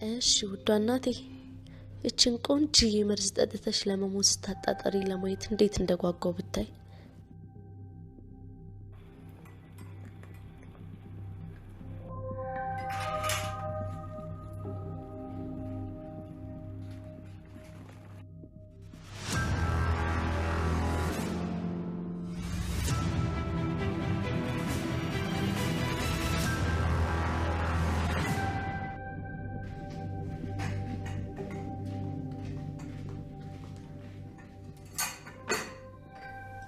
እሺ ውዷ እናቴ እችን ቆንጆዬ መርዝ ጠጥተሽ ለመሞት ስታጣጣሪ ለማየት እንዴት እንደጓጓው ብታይ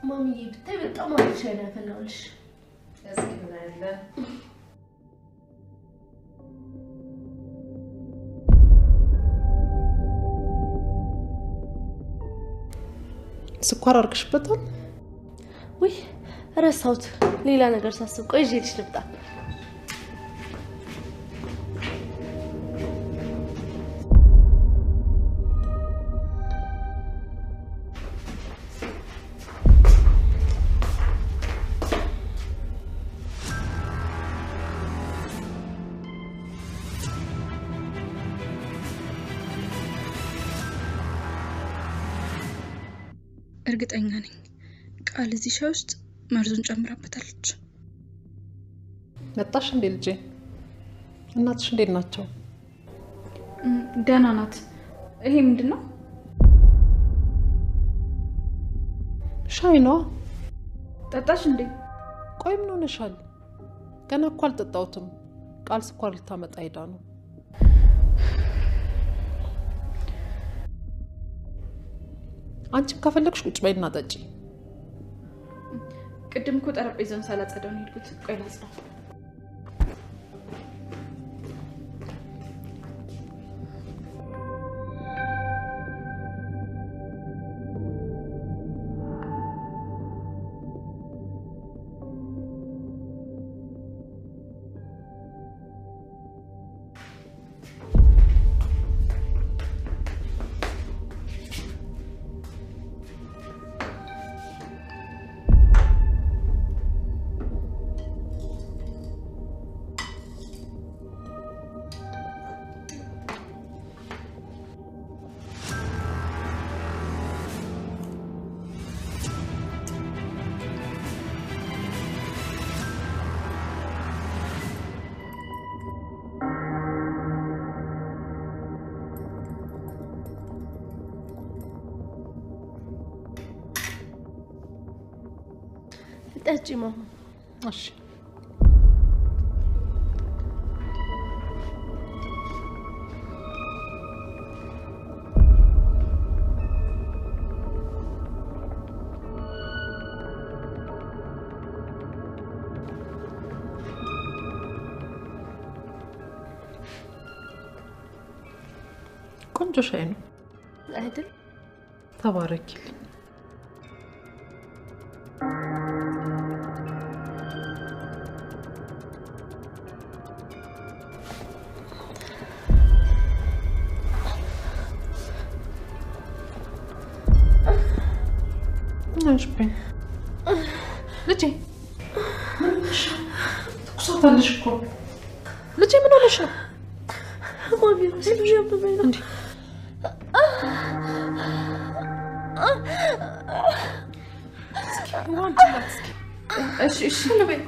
ማሚ ብታይ በጣም አሪፍ ሻይ ያፈላልሽ እስኪ ምን አለ ስኳር አርግሽበታል ወይ ረሳሁት ሌላ ነገር ሳስብ ቆይ ይዤልሽ ልምጣ እርግጠኛ ነኝ ቃል እዚህ ሻይ ውስጥ መርዙን ጨምራበታለች መጣሽ እንዴ ልጄ እናትሽ እንዴት ናቸው ደህና ናት ይሄ ምንድነው ሻይ ነው ጠጣሽ እንዴ ቆይ ምን ሆነሻል ገና እኮ አልጠጣሁትም ቃል ስኳር ልታመጣ ሄዳ ነው አንቺም ከፈለግሽ ቁጭ በይና ጠጪ ቅድም እኮ ጠረጴዛውን ሳላጸዳው ነው የሄድኩት ቆይ ላጽዳው ጠጪ ማማ እሺ ቆንጆ ሻይ ነው አይደል ተባረኪልኝ نشبه لجي تقصد لشكو لجي من ولا شنو ما بيروح يجيب بينا عندي ايش اللي بين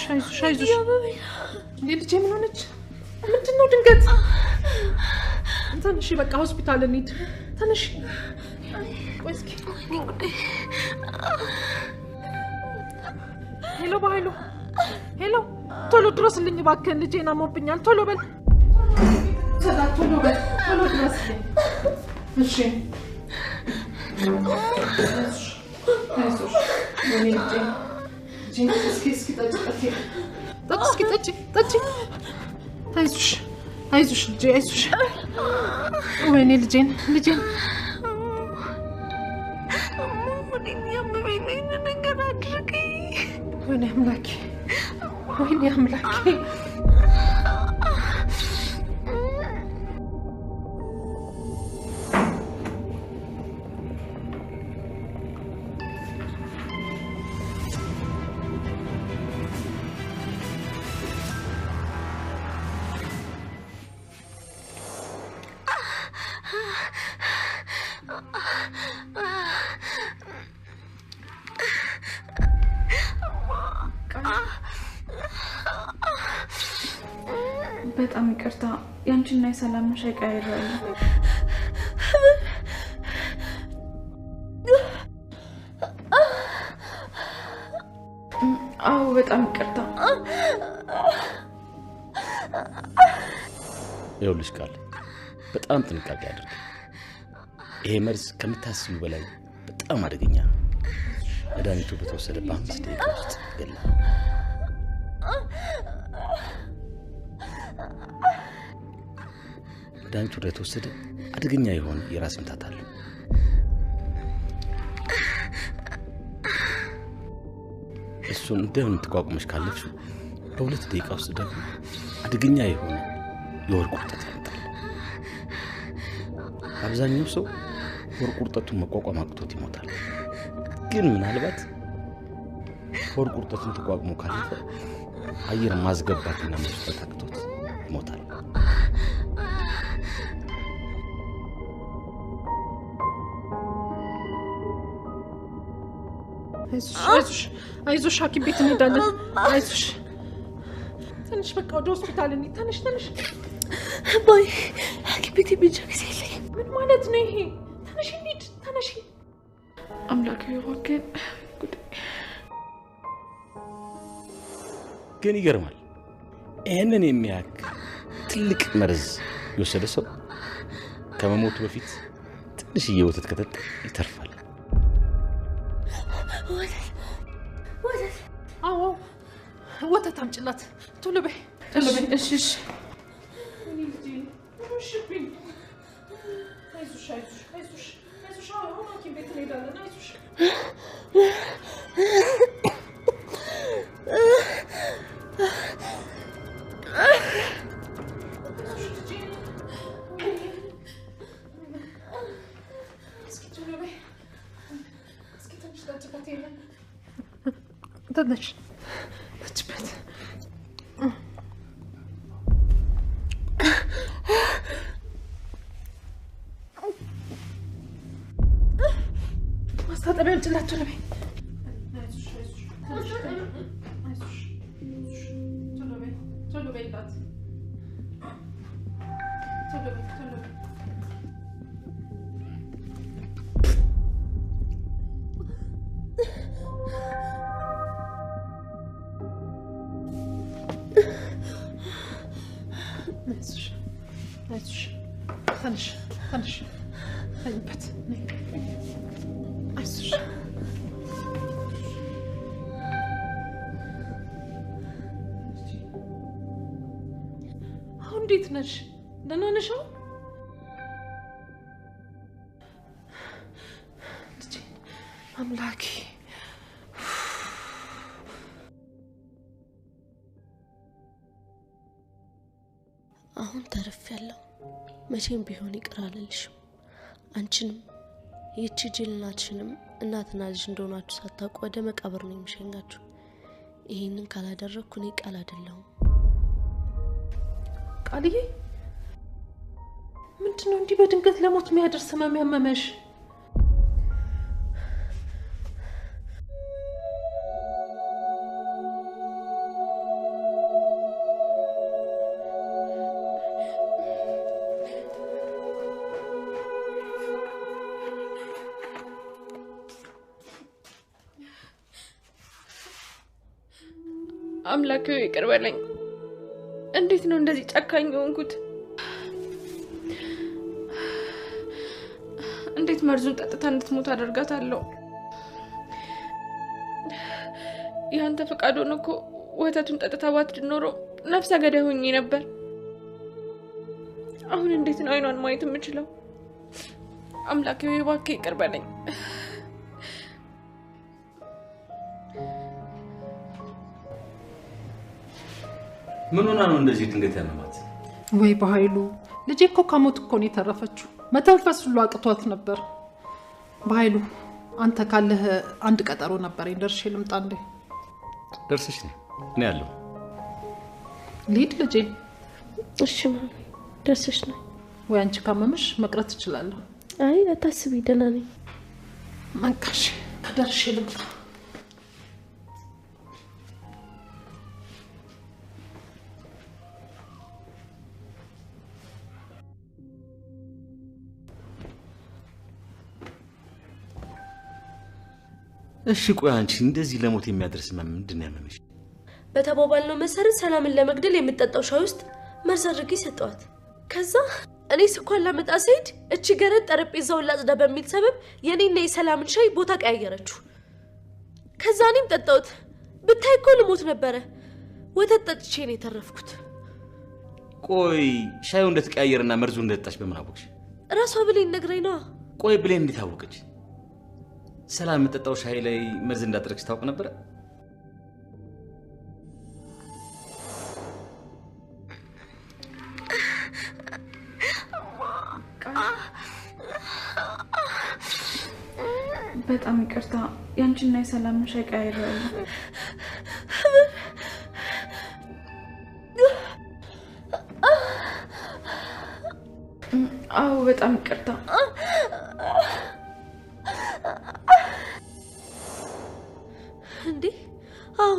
هايزوش لجي من هونك ምንድነው ድንገት تنشي بقى هوسبيتال نيد تنشي ويسكي هلو بايلو هلو تولو درس اللي باكن لجينا موبنيال تولو بل صدق تولو بل تولو درس لي ماشي هايزوش وني جين اسكي تاتي هايزوش لجي هايزوش ويني لجين ويني أملاكي በጣም ይቅርታ ያንቺና የሰላምን ሻይ ቀይሬያለሁ። አዎ በጣም ይቅርታ። ይኸውልሽ ቃል በጣም ጥንቃቄ አድርጊ። ይሄ መርዝ ከምታስቢው በላይ በጣም አደገኛ ነው። መድኃኒቱ በተወሰደ በ5 ደቂቃ ውስጥ ይገላል። መድኃኒቱ በተወሰደ አደገኛ የሆነ የራስ ምታት አለ። እሱን እንደምን ተቋቁመሽ ካለፍሽ በ2 ደቂቃ ውስጥ ደግሞ አደገኛ የሆነ የወር ቁርጠት ያመጣል። አብዛኛው ሰው ወር ቁርጠቱን መቋቋም አቅቶት ይሞታል። ግን ምናልባት ወር ቁርጠቱን ተቋቁሞ ካለፈ አየር ማስገባትና መስጠት አቅቶት ይሞታል። አይዞሽ ሐኪም ቤት እንሄዳለን። አይዞሽ ትንሽ በቃ ወደ ሆስፒታል እንሂድ። ትንሽ ባይ ሐኪም ቤት ብቻ ጊዜ የለኝም። ምን ማለት ነው ይሄ? ትንሽ እንሂድ። ትንሽ አምላኬ እባክህ። ግን ይገርማል። ይሄንን የሚያክል ትልቅ መርዝ የወሰደ ሰው ከመሞቱ በፊት ትንሽዬ ወተት ከጠጣ ይተርፋል። አዎ ወተት አምጪላት ቶሎ በይ። እሺ አይዞሽ አሁን ሐኪም ቤት እንሄዳለን። አይዞሽ ትንሽ ጠጪበት። ማስታጠቢያ አምጪላት ቶሎ በይ። ቶሎ በይላት። ቶሎ በይ። አይዞሽ ትንሽ ተኝበት። አይዞሽ አሁን እንዴት ነሽ? ደህና ነሽ? አምላኬ አሁን ተርፌያለሁ። መቼም ቢሆን ይቅር አልልሽም። አንቺንም ይቺ ጅልናችንም እናትና ልጅ እንደሆናችሁ ሳታውቁ ወደ መቃብር ነው የምሸኛችሁ። ይሄንን ካላደረኩ እኔ ቃል አይደለሁም። ቃልዬ ምንድነው እንዲህ በድንገት ለሞት የሚያደርስ ህመም ያመመሽ? አምላኬ ይቅር በለኝ። እንዴት ነው እንደዚህ ጨካኝ ሆንኩት? እንዴት መርዙን ጠጥታ እንድትሞት አደርጋታለሁ? ያንተ ፈቃድ ሆኖ እኮ ወተቱን ጠጥታ ባትድን ኖሮ ነፍሰ ገዳይ ሆኜ ነበር። አሁን እንዴት ነው አይኗን ማየት የምችለው? አምላኬ እባክህ ይቅር በለኝ። ምን ሆና ነው እንደዚህ ድንገት ያመማት? ወይ በኃይሉ ልጄ እኮ ከሞት እኮ ነው የተረፈችው። መተንፈስ ሁሉ አቅቷት ነበር። በኃይሉ አንተ ካለህ አንድ ቀጠሮ ነበረኝ፣ ደርሼ ልምጣ እንዴ? ደርሰሽ ነው? እኔ ያለው ልሂድ ልጄ? እሺ ማሚ ደርሰሽ ነው ወይ? አንቺ ካመመሽ መቅረት እችላለሁ። አይ አታስቢ፣ ደህና ነኝ። መንካሽ ደርሼ ልምጣ። እሺ ቆይ አንቺ እንደዚህ ለሞት የሚያደርስ ምንድን ነው ያመመሽ? በተባባልነው መሰረት ሰላምን ለመግደል የምትጠጣው ሻይ ውስጥ መርዝ አድርጌ ሰጠዋት። ከዛ እኔ ስኳር ላመጣ ስሄድ እቺ ገረድ ጠረጴዛውን ላጽዳ በሚል ሰበብ የኔና የሰላምን ሻይ ቦታ ቀያየረችው። ከዛ እኔም ጠጣሁት። ብታይ እኮ ልሞት ነበረ። ወተት ጠጥቼ ነው የተረፍኩት። ቆይ ሻዩ እንደተቀያየረና መርዙ እንደጠጣሽ በምን አወቅሽ? ራሷ ብሌን ነግረኝ ነው። ቆይ ብሌን እንዴት አወቀች? ሰላም የምትጠጣው ሻይ ላይ መርዝ እንዳደረግሽ ታውቅ ነበር? በጣም ይቅርታ ያንቺና የሰላምን ሻይ ቀያይሬያለሁ። አዎ በጣም ይቅርታ። እንዴ አዎ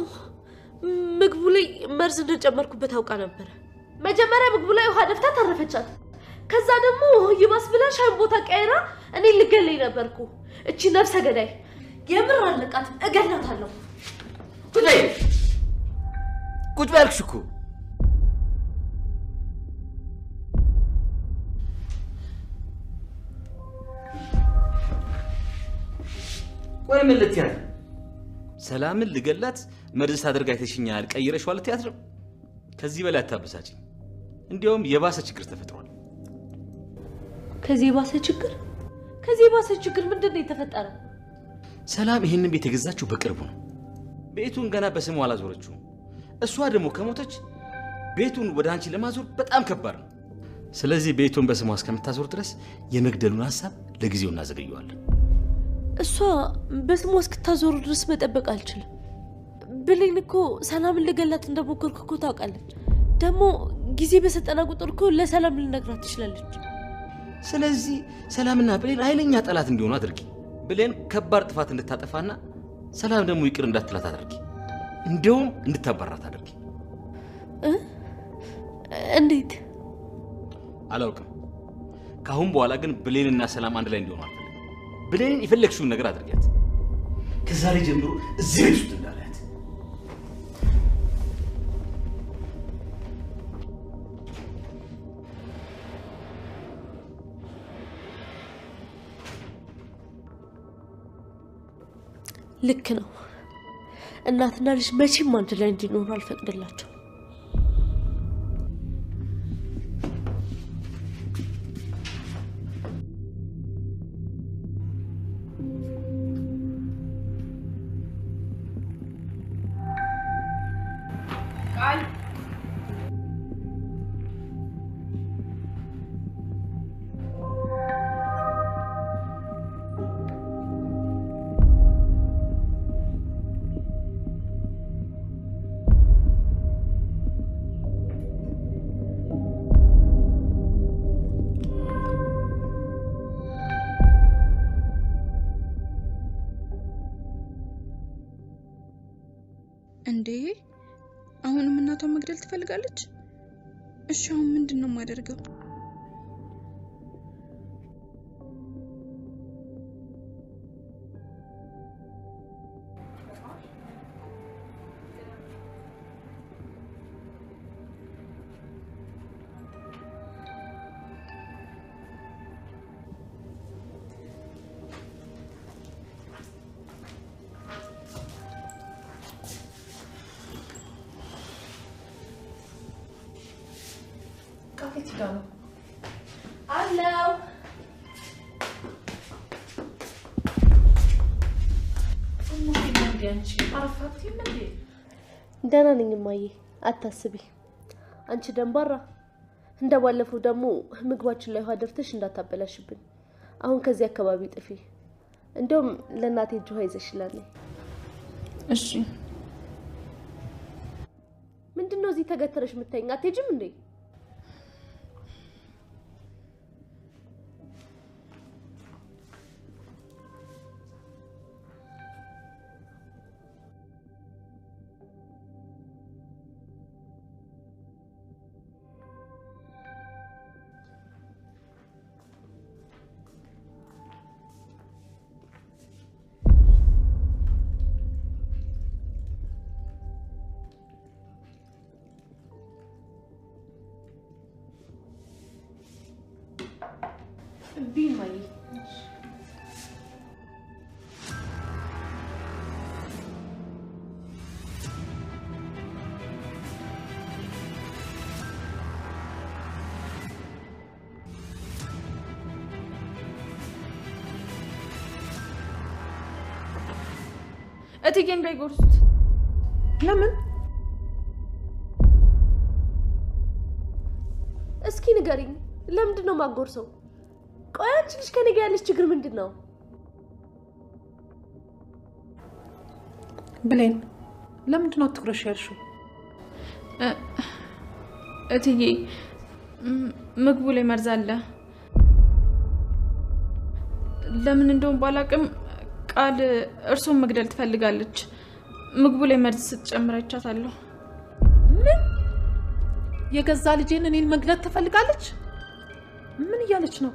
ምግቡ ላይ መርዝ እንደጨመርኩበት አውቃ ነበር። መጀመሪያ ምግቡ ላይ ውሃ ደፍታ ተረፈቻት። ከዛ ደግሞ ይባስ ብላ ሻይን ቦታ ቀይራ እኔ ልገለኝ ነበርኩ። እቺ ነፍሰ ገዳይ የምር አለቃት እገላታለሁ። ቁጭ በይ አልኩሽ እኮ። ቆይ ምን ልትያት? ሰላምን ልገላት መርዝ ታደርጋ አይተሽኛል ቀይረሽዋል ልትያት ነው? ከዚህ በላይ አታበሳጭኝ። እንዲያውም የባሰ ችግር ተፈጥሯል። ከዚህ የባሰ ችግር ምንድነው የተፈጠረው? ሰላም ይሄንን ቤት የገዛችው በቅርቡ ነው። ቤቱን ገና በስሙ አላዞረችው። እሷ ደግሞ ከሞተች ቤቱን ወደ አንቺ ለማዞር በጣም ከባድ ነው። ስለዚህ ቤቱን በስሙ እስከምታዞር ድረስ የመግደሉን ሐሳብ ለጊዜው እናዘገየዋለን። እሷ በስሙ እስክታዞር ድረስ መጠበቅ አልችልም። ብሌን እኮ ሰላምን ልገላት እንደሞከርኩ እኮ ታውቃለች። ደግሞ ጊዜ በሰጠና ቁጥር እኮ ለሰላም ልነግራት ትችላለች። ስለዚህ ሰላምና ብሌን ኃይለኛ ጠላት እንዲሆኑ አድርጊ። ብሌን ከባድ ጥፋት እንድታጠፋና ሰላም ደግሞ ይቅር እንዳትላት አድርጊ። እንደውም እንድታባራት አድርጊ። እንዴት? አላውቅም። ካሁን በኋላ ግን ብሌንና ሰላም አንድ ላይ እንዲሆኑ አልፈልግም። ብሌንን የፈለግሽውን ነገር አድርጊያት። ከዛሬ ጀምሮ እዚህ ቤት ውስጥ እንዳላት። ልክ ነው። እናትና ልጅ መቼም አንድ ላይ እንዲኖሩ አልፈቅድላቸው። እንዴ አሁንም እናቷን መግደል ትፈልጋለች? እሺ አሁን ምንድነው የማደርገው? አለው ደህና ነኝ እማዬ፣ አታስቢ። አንቺ ደንባራ እንደባለፈው ደግሞ ምግባችን ላይ ውሃ ደፍተሽ እንዳታበላሽብን። አሁን ከዚህ አካባቢ ጥፊ። እንደውም ለእናቴ እጅ ውሃ ይዘሽላል። እሺ። ምንድነው እዚህ ተገተረሽ የምታይኝ? አትሄጂም እንዴ? ቢማይ እትዬ እንዳይጎርሱት። ለምን? እስኪ ንገሪኝ፣ ለምንድን ነው ማጎርሰው? ቆይ አንቺ ልጅ ከኔ ጋር ያለሽ ችግር ምንድን ነው? ብሌን ለምንድን ነው ትኩረሽ ያልሽው? እትዬ ምግቡ ላይ መርዝ አለ። ለምን እንደውም ባላቅም ቃል እርሱን መግደል ትፈልጋለች። ምግቡ ላይ መርዝ ስትጨምር አይቻታለሁ። ምን? የገዛ ልጄን እኔን መግደል ትፈልጋለች? ምን እያለች ነው?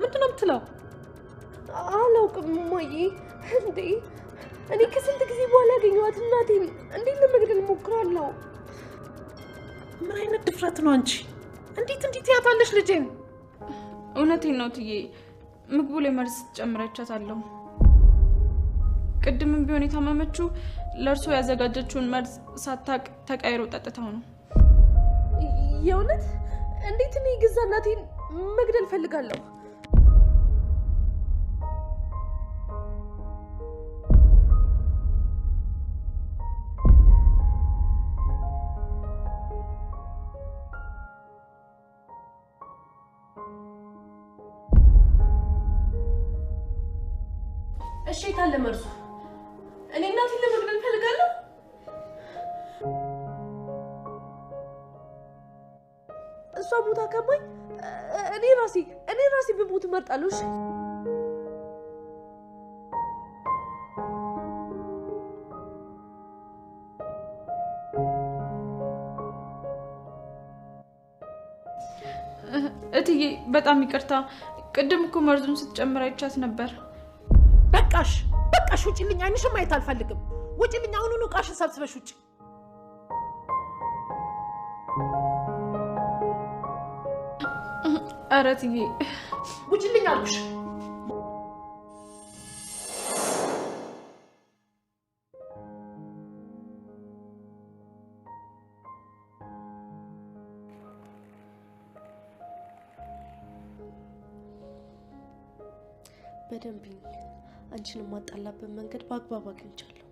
ምንድን ነው የምትለው? አላውቅም እማዬ። እንዴ እኔ ከስንት ጊዜ በኋላ ያገኘኋት እናቴን እንዴት ለመግደል ሞክራለሁ? ምን አይነት ድፍረት ነው አንቺ? እንዴት ያታለሽ ልጄን? እውነቴን ነው እትዬ፣ ምግቡ ላይ መርዝ ስትጨምር አይቻታለሁ። ቅድምም ቢሆን የታመመችው ለእርሶ ያዘጋጀችውን መርዝ ሳታቅ ተቀይሮ ጠጥተው ነው። የእውነት? እንዴት እኔ የገዛ እናቴን መግደል ፈልጋለሁ? እሺ የታለ መርዙ? እኔ እናቴን ለመግደል ፈልጋለሁ? እሷ ሞታ ከማኝ እኔ ራሴ ብሞት እመርጣለሁ። እሺ እትዬ በጣም ይቅርታ፣ ቅድም እኮ መርዙን ስትጨምር አይቻት ነበር። በቃሽ፣ ውጪልኝ። አይንሽም ማየት አልፈልግም። ውጪልኝ፣ አሁኑኑ ዕቃሽን ሰብስበሽ ውጪ። ኧረ እትዬ ውጪልኝ አልኩሽ። በደንብ አንቺን የማጣላበት መንገድ በአግባብ አግኝቻለሁ።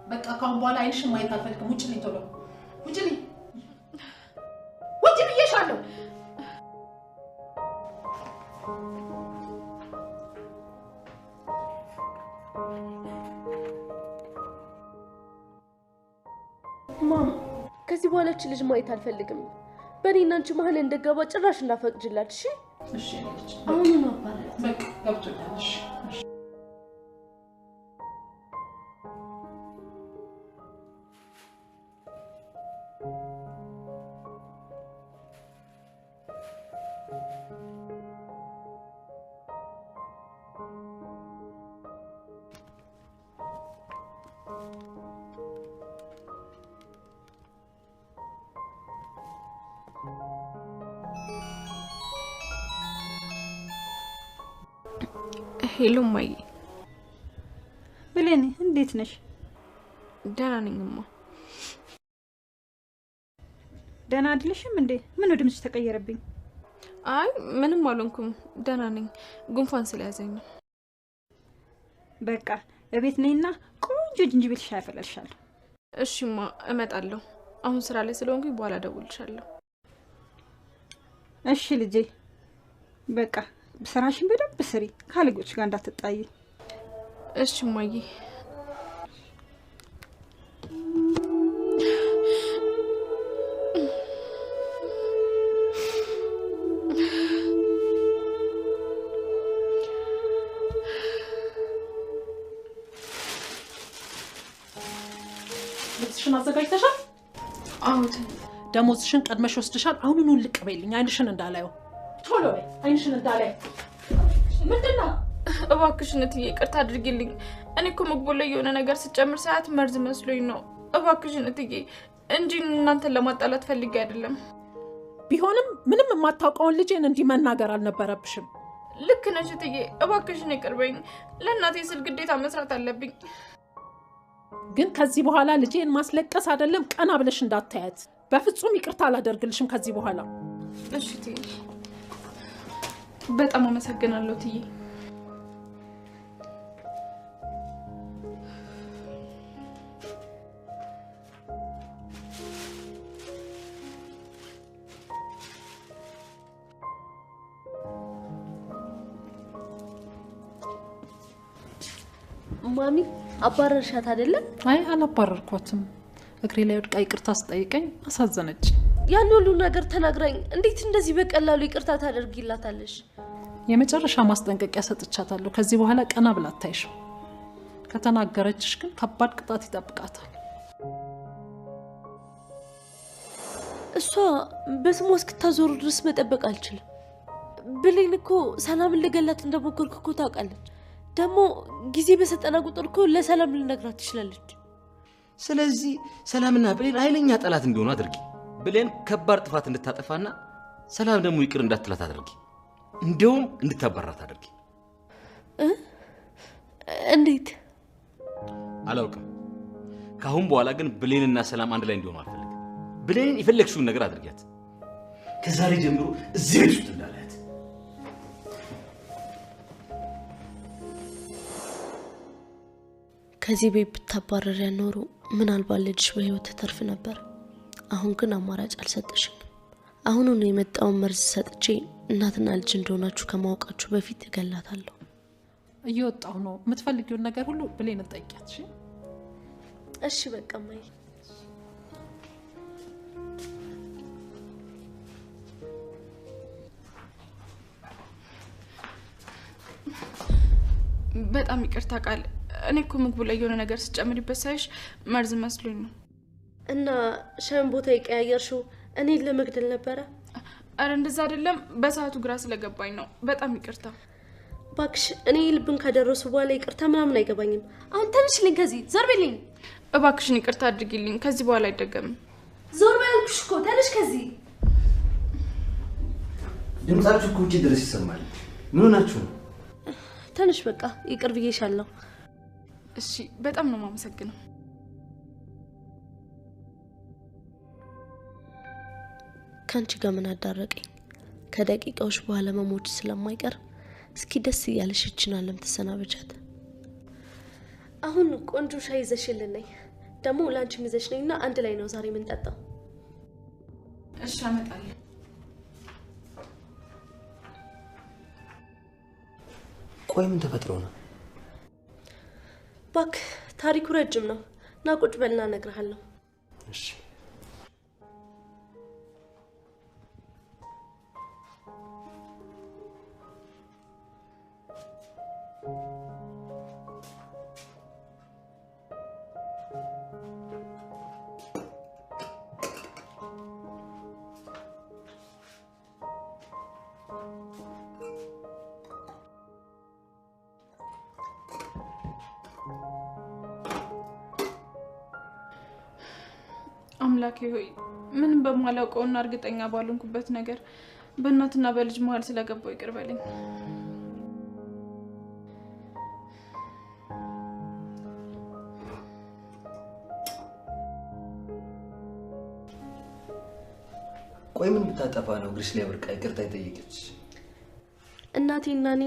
በቃ ካሁን በኋላ አይንሽን ማየት አልፈልግም። ውጪልኝ፣ ቶሎ ውጪልኝ፣ ውጪ ብዬሻለሁ። ማም ከዚህ በኋላ እቺ ልጅ ማየት አልፈልግም። በእኔና አንቺ መሀል እንደገባ ጭራሽ እንዳፈቅጅላት። እሺ እሺ ልጅ አሁን ነው አባላት በቃ ገብቶኛል። እሺ ሄሎ ማይ። ብሌን እንዴት ነሽ? ደህና ነኝማ። ደህና አይደለሽም እንዴ? ምን ነው ድምጽሽ ተቀየረብኝ? አይ ምንም አልሆንኩም፣ ደህና ነኝ። ጉንፋን ስለያዘኝ ነው። በቃ እቤት ነኝና ቆንጆ ዝንጅብል ሻይ አፈላልሻለሁ። እሺማ እመጣለሁ። አሁን ስራ ላይ ስለሆንኩኝ በኋላ እደውልልሻለሁ። እሺ ልጄ፣ በቃ ስራሽን በደንብ ስሪ፣ ካለጎች ጋር እንዳትጣይ። እሺ ማዬ። ልብስሽን አዘጋጅተሻል? አሁን ደሞዝሽን ቀድመሽ ወስደሻል። አሁኑኑ ልቅ በይልኝ፣ አይንሽን እንዳላየው። ቶሎ በይ፣ አይንሽን እንዳላየው። ምንድነው? እባክሽን እትዬ ይቅርታ አድርጊልኝ። እኔ እኮ ምግቡ ላይ የሆነ ነገር ስጨምር ሰዓት መርዝ መስሎኝ ነው። እባክሽን እትዬ እንጂ እናንተን ለማጣላት ፈልጌ አይደለም። ቢሆንም ምንም የማታውቀውን ልጄን እንዲህ መናገር አልነበረብሽም። ልክ ነሽ እትዬ፣ እባክሽን ይቅርበኝ። ለእናቴ ስል ግዴታ መስራት አለብኝ። ግን ከዚህ በኋላ ልጄን ማስለቀስ አይደለም ቀና ብለሽ እንዳታያት። በፍጹም ይቅርታ አላደርግልሽም ከዚህ በኋላ። እሺ እትዬ፣ በጣም አመሰግናለሁ እትዬ። ማሚ አባረርሻት አይደለም? አይ አላባረርኳትም። እግሬ ላይ ወድቃ ይቅርታ ስጠይቀኝ አሳዘነች። ያን ሁሉ ነገር ተናግራኝ እንዴት እንደዚህ በቀላሉ ይቅርታ ታደርጊላታለሽ? የመጨረሻ ማስጠንቀቂያ ሰጥቻታለሁ። ከዚህ በኋላ ቀና ብላ አታይሽም። ከተናገረችሽ ግን ከባድ ቅጣት ይጠብቃታል። እሷ በስሟ እስክታዞር ድረስ መጠበቅ አልችልም። ብሌን እኮ ሰላምን ልገላት እንደሞከርኩ እኮ ታውቃለች። ደግሞ ጊዜ በሰጠና ቁጥር እኮ ለሰላም ልነግራት ትችላለች። ስለዚህ ሰላምና ብሌን ኃይለኛ ጠላት እንዲሆኑ አድርጊ። ብሌን ከባድ ጥፋት እንድታጠፋና ሰላም ደግሞ ይቅር እንዳትላት አድርጊ። እንደውም እንድታባራት አድርጊ። እንዴት? አላውቅም። ካሁን በኋላ ግን ብሌንና ሰላም አንድ ላይ እንዲሆኑ አልፈልግም። ብሌንን የፈለግሽውን ነገር አድርጊያት። ከዛሬ ጀምሮ እዚህ ቤት ውስጥ እንዳላያት። ከዚህ ቤት ብታባረር ያኖሩ ምናልባት ልጅሽ በህይወት ተርፍ ነበር። አሁን ግን አማራጭ አልሰጠሽኝም። አሁኑን የመጣውን መርዝ ሰጥቼ እናትና ልጅ እንደሆናችሁ ከማወቃችሁ በፊት እገላታለሁ። እየወጣሁ ነው። የምትፈልጊውን ነገር ሁሉ ብሌን ጠይቂያት። እሺ በቃ ማይ። በጣም ይቅርታ ቃል። እኔ እኮ ምግቡ ላይ የሆነ ነገር ስጨምሪበት ሳይሽ መርዝ መስሎኝ ነው። እና ሻይን ቦታ ይቀያየርሽው እኔን ለመግደል ነበረ? አረ እንደዛ አይደለም፣ በሰዓቱ ግራ ስለገባኝ ነው። በጣም ይቅርታ። ባክሽ እኔ ልብን ካደረሱ በኋላ ይቅርታ ምናምን አይገባኝም። አሁን ተነሽልኝ፣ ከዚህ ዞር በይልኝ። እባክሽን ይቅርታ አድርጊልኝ። ከዚህ በኋላ አይደገምም። ዞር በይ አልኩሽ እኮ፣ ተነሽ ከዚህ። ድምጻችሁ እኮ ውጪ ድረስ ይሰማል። ምን ሆናችሁ ነው? ተነሽ በቃ ይቅር ብዬሻለሁ። እሺ በጣም ነው የማመሰግነው። ካንቺ ጋር ምን አዳረቀኝ? ከደቂቃዎች በኋላ መሞት ስለማይቀር እስኪ ደስ እያለሽ ይችላልም ተሰናበቻት። አሁን ቆንጆ ሻይ ይዘሽልን ነይ። ደግሞ ላንቺም ይዘሽ ነይና አንድ ላይ ነው ዛሬ የምንጠጣው። እሺ አመጣለሁ። ቆይ ምን ተፈጥሮ ነው? ባክ ታሪኩ ረጅም ነው። ና ቁጭ በልና እነግርሃለሁ። እሺ አምላኬ ሆይ ምንም በማላውቀውና እርግጠኛ ባልሆንኩበት ነገር በእናትና በልጅ መሀል ስለገባው ይቅር በለኝ። ቆይ ምን ብታጠፋ ነው እግርሽ ላይ ወድቃ ይቅርታ የጠየቀች? እናቴና እኔ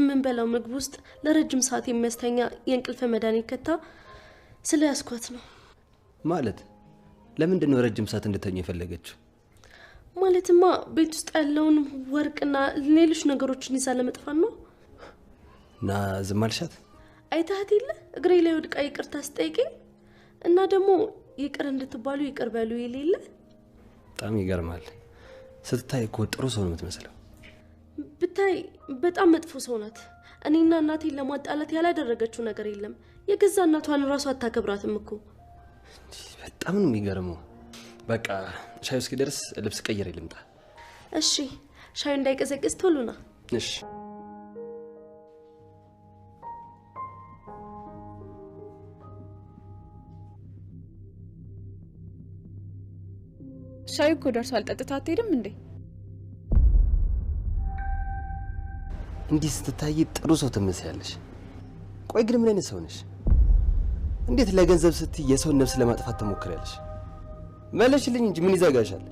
ምን በላው ምግብ ውስጥ ለረጅም ሰዓት የሚያስተኛ የእንቅልፍ መድኃኒት ከታ ስለያዝኳት ነው። ማለት ለምንድን ነው ረጅም ሰዓት እንድተኛ የፈለገችው? ማለትማ ቤት ውስጥ ያለውን ወርቅና ሌሎች ነገሮችን ይዛ ለመጥፋት ነው። እና ዝም አልሻት? አይተሃት የለ እግሬ ላይ ወድቃ ይቅርታ ስጠይቀኝ እና ደግሞ ይቅር እንድትባሉ ይቅር በሉ የሌለ። በጣም ይገርማል። ስትታይ እኮ ጥሩ ሰው ነው የምትመስለው። ብታይ በጣም መጥፎ ሰው ናት። እኔና እናቴን ለማጣላት ያላደረገችው ነገር የለም። የገዛ እናቷን ራሱ አታከብራትም እኮ። በጣም ነው የሚገርመው። በቃ ሻዩ እስኪደርስ ልብስ ቀይሬ ልምጣ። እሺ ሻዩ እንዳይቀዘቅዝ ቶሎ ና። እሺ ሻዩ እኮ ደርሷል። ጠጥታ አትሄድም እንዴ? እንዲህ ስትታይ ጥሩ ሰው ትመስያለሽ። ቆይ ግን ምን አይነት ሰው ነሽ? እንዴት ለገንዘብ ስትይ የሰውን ነፍስ ለማጥፋት ትሞክሪያለሽ? መለሽልኝ እንጂ ምን ይዘጋሻል?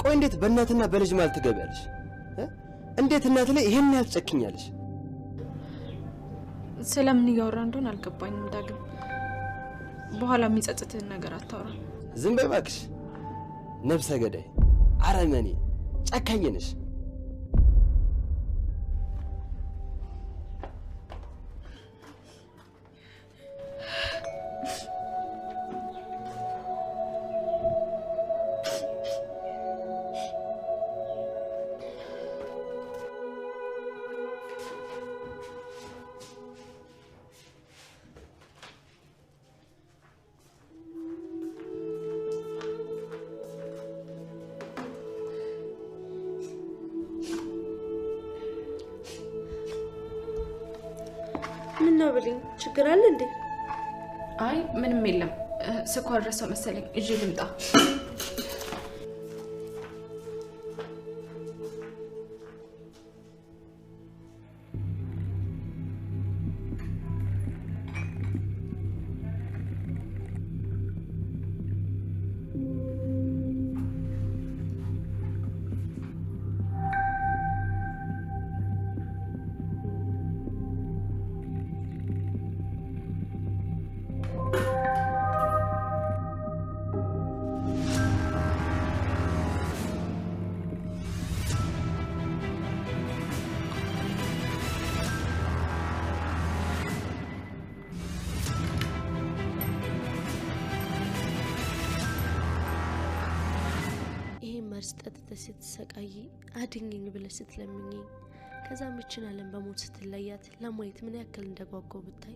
ቆይ እንዴት በእናትና በልጅ ማለት ትገቢያለሽ? እንዴት እናት ላይ ይሄን ያህል ትጨክኛለሽ? ስለምን እያወራ እንደሆነ አልገባኝም ዳግም። በኋላ የሚጸጽትህን ነገር አታውራ። ዝም በይ እባክሽ። ነፍሰ ገዳይ፣ አረመኔ፣ ጨካኝ ነሽ። ምን ነው ብለኝ ችግር አለ እንዴ? አይ ምንም የለም። ስኳር ረሳው መሰለኝ። እጄ ልምጣ። መርዝ ጠጥተሽ ስትሰቃይ አድኝኝ ብለሽ ስትለምኚኝ ከዛ ምችን ዓለም በሞት ስትለያት ለማየት ምን ያክል እንደጓጓው ብታይ።